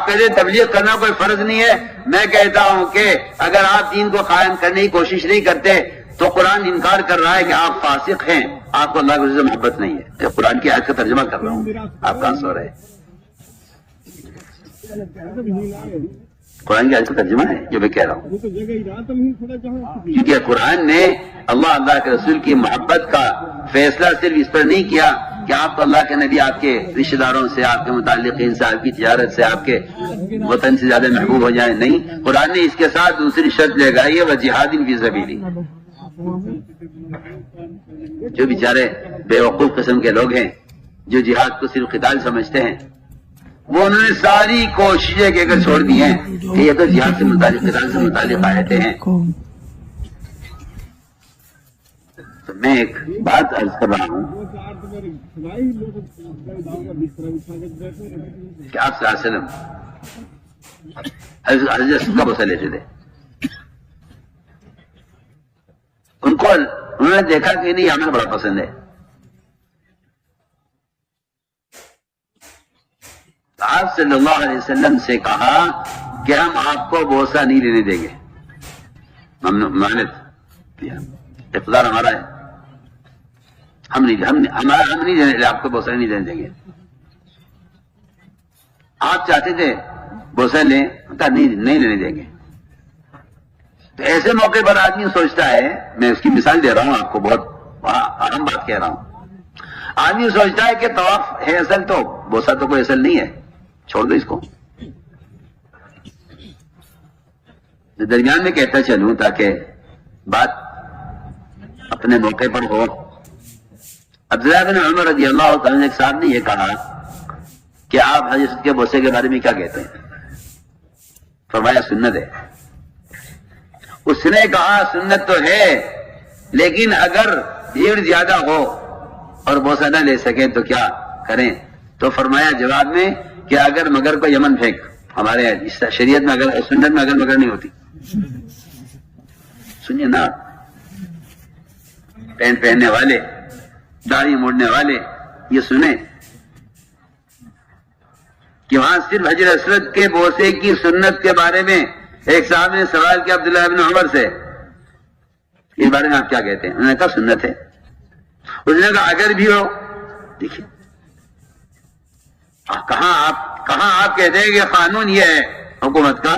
آپ کہتے ہیں تبلیغ کرنا کوئی فرض نہیں ہے. میں کہتا ہوں کہ اگر آپ دین کو قائم کرنے کی کوشش نہیں کرتے تو قرآن انکار کر رہا ہے کہ آپ فاسق ہیں, آپ کو اللہ کے سے محبت نہیں ہے. یہ قرآن کی آیت کا ترجمہ کر رہا ہوں, آپ کہاں سو رہے ہیں؟ قرآن کی آیت کا ترجمہ ہے جو میں کہہ رہا ہوں, کیونکہ قرآن نے اللہ کے رسول کی محبت کا فیصلہ صرف اس پر نہیں کیا کہ آپ تو اللہ کے نبی آپ کے رشتہ داروں سے, آپ کے متعلقین سے, آپ کی تجارت سے, آپ کے وطن سے زیادہ محبوب ہو جائیں. نہیں, قرآن نے اس کے ساتھ دوسری شرط لگائی ہے, وہ جہاد فی سبیلی. جو بیچارے بے وقوف قسم کے لوگ ہیں جو جہاد کو صرف قتال سمجھتے ہیں, وہ انہوں نے ساری کوششیں کہ اگر چھوڑ دی ہیں کہ یہ تو جہاد سے متعلق, قتال سے متعلق آیتیں ہیں. تو میں ایک بات عرض کر رہا ہوں کہ آپ صلی اللہ علیہ وسلم حضرت کا بوسہ لیتے تھے. ان کو انہوں نے دیکھا کہ نہیں ہمیں بڑا پسند ہے. آپ صلی اللہ علیہ وسلم سے کہا کہ ہم آپ کو بوسہ نہیں لینے دیں گے. ہم نے مانت کیا, اقتدار ہمارا ہے, ہم نہیں دینے, آپ کو بوسہ نہیں دینے دیں گے. آپ چاہتے تھے بوسہ لیں, نہیں لینے دیں گے. تو ایسے موقع پر آدمی سوچتا ہے, میں اس کی مثال دے رہا ہوں آپ کو, بہت اہم بات کہہ رہا ہوں. آدمی سوچتا ہے کہ طواف ہے اصل, تو بوسہ تو کوئی اصل نہیں ہے, چھوڑ دو اس کو. درمیان میں کہتا چلوں تاکہ بات اپنے موقع پر ہو. عبداللہ بن عمر رضی اللہ تعالیٰ نے ایک صاحب نے یہ کہا کہ آپ حضرت کے بوسے کے بارے میں کیا کہتے ہیں؟ فرمایا سنت ہے. اس نے کہا سنت تو ہے, لیکن اگر بھیڑ زیادہ ہو اور بوسہ نہ لے سکیں تو کیا کریں؟ تو فرمایا جواب میں کہ اگر مگر کو یمن پھینک. ہمارے شریعت میں اگر, سنت میں اگر مگر نہیں ہوتی. سنیے نا, پینٹ پہننے والے, داڑھی موڑنے والے, یہ سنیں کہ وہاں صرف حجر اسود کے بوسے کی سنت کے بارے میں ایک صاحب نے سوال کیا عبداللہ بن عمر سے, اس بارے میں آپ کیا کہتے ہیں؟ انہوں نے کہا سنت ہے. اس نے کہا اگر بھی ہو, دیکھیے کہاں آپ کہتے ہیں کہ قانون یہ ہے حکومت کا,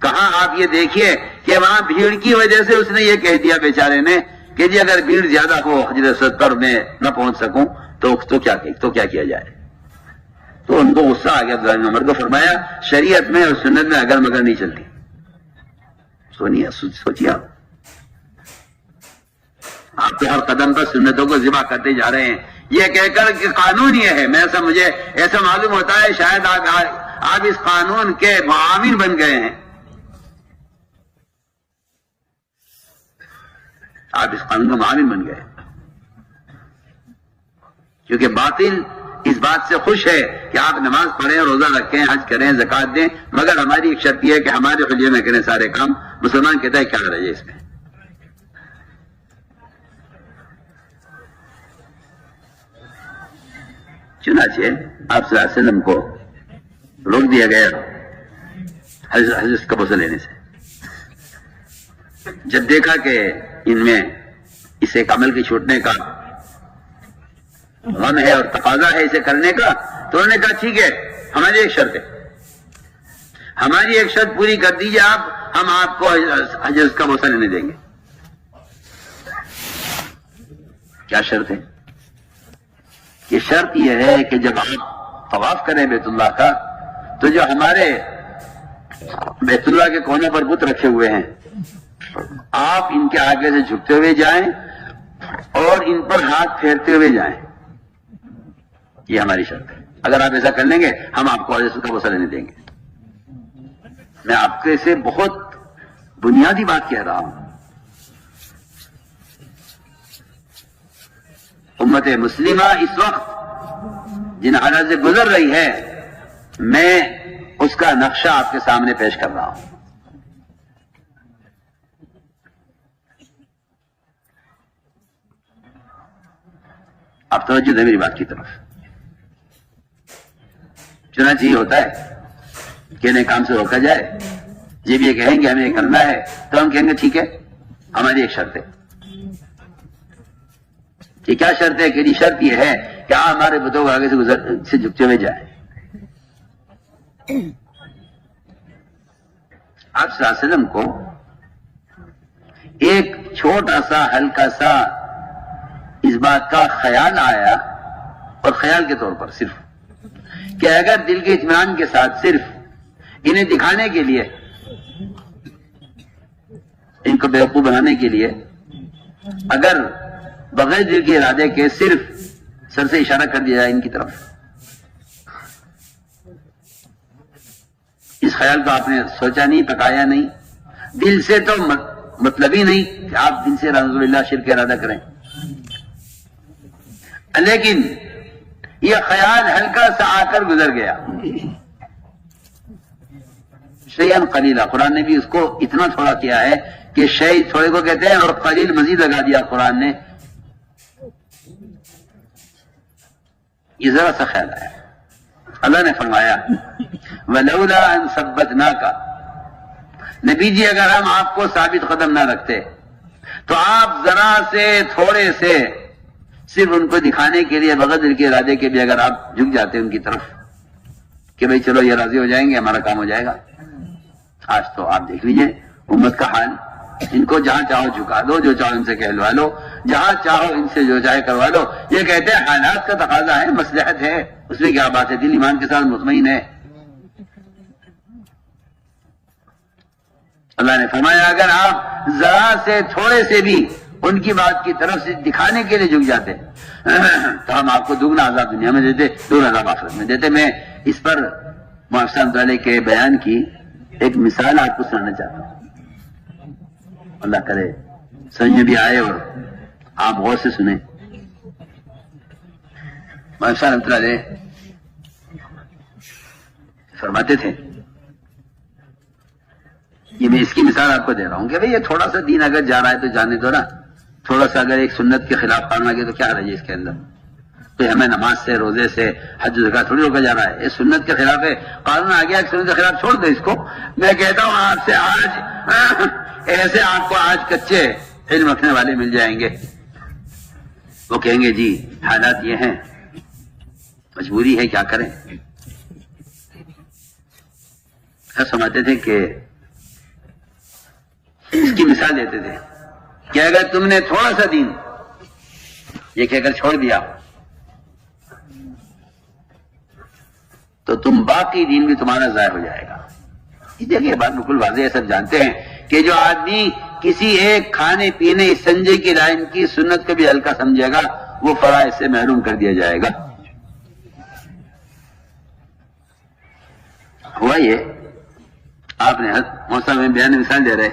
کہاں آپ یہ دیکھیے کہ وہاں بھیڑ کی وجہ سے اس نے یہ کہہ دیا بیچارے نے کہ جی اگر بھیڑ زیادہ ہو حجر اسود پر میں نہ پہنچ سکوں تو کیا کیا جائے؟ تو ان کو غصہ آ گیا عبداللہ بن عمر کو. فرمایا شریعت میں اور سنت میں اگر مگر نہیں چلتی. سوچیے آپ تو ہر قدم پر سنتوں کو ذبح کرتے جا رہے ہیں, یہ کہہ کر کہ قانون یہ ہے. مجھے ایسا معلوم ہوتا ہے شاید آپ اس قانون کے معاون بن گئے ہیں. آپ اس قانون کا معاون بن گئے, کیونکہ باطل اس بات سے خوش ہے کہ آپ نماز پڑھیں, روزہ رکھیں, حج کریں, زکات دیں, مگر ہماری ایک شرط یہ ہے کہ ہمارے حلیے میں کریں سارے کام. مسلمان کہتا ہے کیا رہے اس میں. چنانچہ آپ صلی اللہ علیہ وسلم کو روک دیا گیا حضرت کا بوسہ لینے سے. جب دیکھا کہ ان میں اس ایک عمل کے چھوٹنے کا غم ہے اور تقاضا ہے اسے کرنے کا, تو انہوں نے کہا ٹھیک ہے, ہماری ایک شرط ہے, ہماری ایک شرط پوری کر دیجیے آپ, ہم آپ کو حضرت کا بوسہ لینے دیں گے. کیا شرط ہے؟ یہ شرط یہ ہے کہ جب آپ طواف کریں بیت اللہ کا, تو جو ہمارے بیت اللہ کے کونے پر بت رکھے ہوئے ہیں, آپ ان کے آگے سے جھکتے ہوئے جائیں اور ان پر ہاتھ پھیرتے ہوئے جائیں. یہ ہماری شرط ہے. اگر آپ ایسا کر لیں گے ہم آپ کو حضرت کا بوسہ لینے دیں گے. میں آپ کے سے بہت بنیادی بات کہہ رہا ہوں. امت مسلمہ اس وقت جن حالات سے گزر رہی ہے, میں اس کا نقشہ آپ کے سامنے پیش کر رہا ہوں. آپ توجہ دیں میری بات کی طرف. چنانچہ یہ ہوتا ہے کہ انہیں کام سے روکا جائے، جب یہ کہیں گے ہمیں یہ کرنا ہے تو ہم کہیں گے ٹھیک ہے، ہماری ایک شرط ہے. کہ کیا شرط ہے؟ کہ شرط یہ ہے کہ آپ ہمارے بتوں کو آگے سے جھکتے ہوئے جائیں. آپ صلی اللہ علیہ وسلم کو ایک چھوٹا سا ہلکا سا اس بات کا خیال آیا، اور خیال کے طور پر صرف کہ اگر دل کے اطمینان کے ساتھ صرف انہیں دکھانے کے لیے، ان کو بیوقوف بنانے کے لیے، اگر بغیر دل کے ارادے کے صرف سر سے اشارہ کر دیا جائے ان کی طرف، اس خیال کو آپ نے سوچا نہیں، پکایا نہیں، دل سے تو مطلب ہی نہیں کہ آپ دل سے رسول اللہ شرک ارادہ کریں، لیکن یہ خیال ہلکا سا آ کر گزر گیا. شیئن قلیلا، قرآن نے بھی اس کو اتنا تھوڑا کیا ہے کہ شیء تھوڑے کو کہتے ہیں، اور قلیل مزید لگا دیا قرآن نے. یہ ذرا سا خیال آیا. اللہ نے فرمایا وَلَوْلَا أَن ثَبَّتْنَاكَ، نبی جی اگر ہم آپ کو ثابت قدم نہ رکھتے تو آپ ذرا سے تھوڑے سے صرف ان کو دکھانے کے لیے بغیر دل کے ارادے کے بھی اگر آپ جھک جاتے ان کی طرف کہ بھئی چلو یہ راضی ہو جائیں گے، ہمارا کام ہو جائے گا. آج تو آپ دیکھ لیجئے امت کا حال، ان کو جہاں چاہو جھکا دو، جو چاہو ان سے کہلوا لو، جہاں چاہو ان سے جو چاہے کروا لو. یہ کہتے ہیں حالات کا تقاضا ہے، مصلحت ہے، اس میں کیا بات ہے، دل ایمان کے ساتھ مطمئن ہے. اللہ نے فرمایا اگر آپ ذرا سے تھوڑے سے بھی ان کی بات کی طرف سے دکھانے کے لیے جھک جاتے تو ہم آپ کو دگنا عذاب دنیا میں دیتے، دگنا عذاب آخرت میں دیتے. میں اس پر معاشرہ مطالعے کے بیان کی ایک مثال آپ کو سنانا چاہتا ہوں. اللہ کرے سمجھ میں بھی آئے اور آپ غور سے سنیں. معاشرہ مطالعے فرماتے تھے، یہ میں اس کی مثال آپ کو دے رہا ہوں کہ بھئی یہ تھوڑا سا دین اگر جا رہا ہے تو جانے دو نا. تھوڑا سا اگر ایک سنت کے خلاف قانون آ گیا تو کیا رہی اس کے اندر؟ تو ہمیں نماز سے، روزے سے، حج زکات تھوڑی روکا جا رہا ہے. یہ سنت کے خلاف ہے، قانون آ گیا ایک سنت کے خلاف، چھوڑ دو اس کو. میں کہتا ہوں آپ سے آج ایسے آپ کو آج کچے علم رکھنے والے مل جائیں گے، وہ کہیں گے جی حالات یہ ہیں، مجبوری ہے، کیا کریں. سمجھتے تھے کہ اس کی مثال دیتے تھے کہ اگر تم نے تھوڑا سا دین یہ کہہ کر چھوڑ دیا تو تم باقی دین بھی تمہارا ضائع ہو جائے گا. اس جگہ یہ بات بالکل واضح ہے، سب جانتے ہیں کہ جو آدمی کسی ایک کھانے پینے استنجے کی لائن کی سنت کو بھی ہلکا سمجھے گا وہ فرائض سے محروم کر دیا جائے گا. ہوا یہ آپ نے موسم میں بیان مثال دے رہے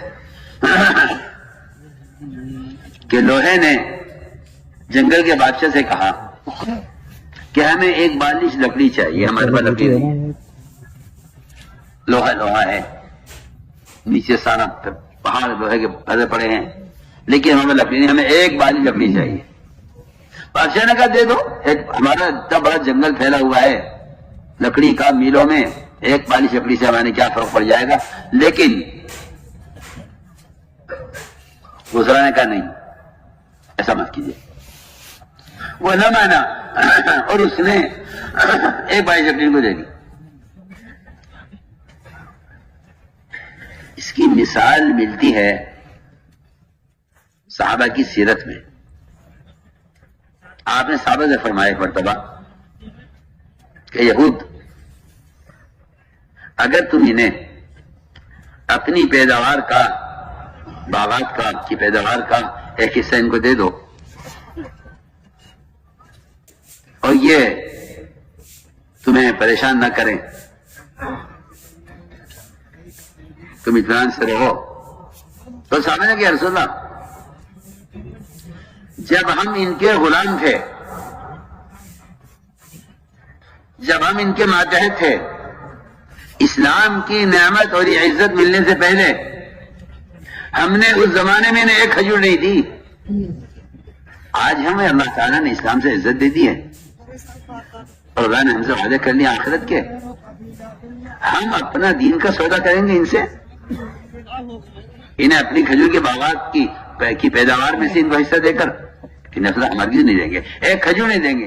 کہ لوہے نے جنگل کے بادشاہ سے کہا کہ ہمیں ایک بالش لکڑی چاہیے، ہمارے پاس لکڑی نہیں ہے، لوہا ہے، نیچے سارا پہاڑ لوہے کے بھرے پڑے ہیں، لیکن ہمیں لکڑی نہیں، ہمیں ایک بالش لکڑی چاہیے. بادشاہ نے کہا دے دو، ہمارا اتنا بڑا جنگل پھیلا ہوا ہے لکڑی کا، میلوں میں، ایک بالش لکڑی سے ہمیں کیا فرق پڑ جائے گا. لیکن گزرا نے کہا نہیں ایسا مت کیجیے، وہ نہ مانا اور اس نے ایک بالش لکڑی کو دے دی. اس کی مثال ملتی ہے صحابہ کی سیرت میں. آپ نے صحابہ سے فرمایا ایک مرتبہ کہ یہود اگر تم انہیں اپنی پیداوار کا، باغات کا کی پیداوار کا ایک حصہ ان کو دے دو اور یہ تمہیں پریشان نہ کریں، تم اطمینان سے رہو. تو سامنے کہ رسول اللہ جب ہم ان کے غلام تھے، جب ہم ان کے ماتحت تھے، اسلام کی نعمت اور یہ عزت ملنے سے پہلے ہم نے اس زمانے میں ایک کھجور نہیں دی. آج ہمیں اللہ تعالیٰ نے اسلام سے عزت دے دی ہے اور اللہ نے ہم سے وعدے کر لیا آخرت کے ہم اپنا دین کا سودا کریں گے ان سے؟ انہیں اپنی کھجور کے باغات کی پیداوار میں سے ان کو حصہ دے کر انہیں ہمارے نہیں دیں گے، ایک کھجور نہیں دیں گے.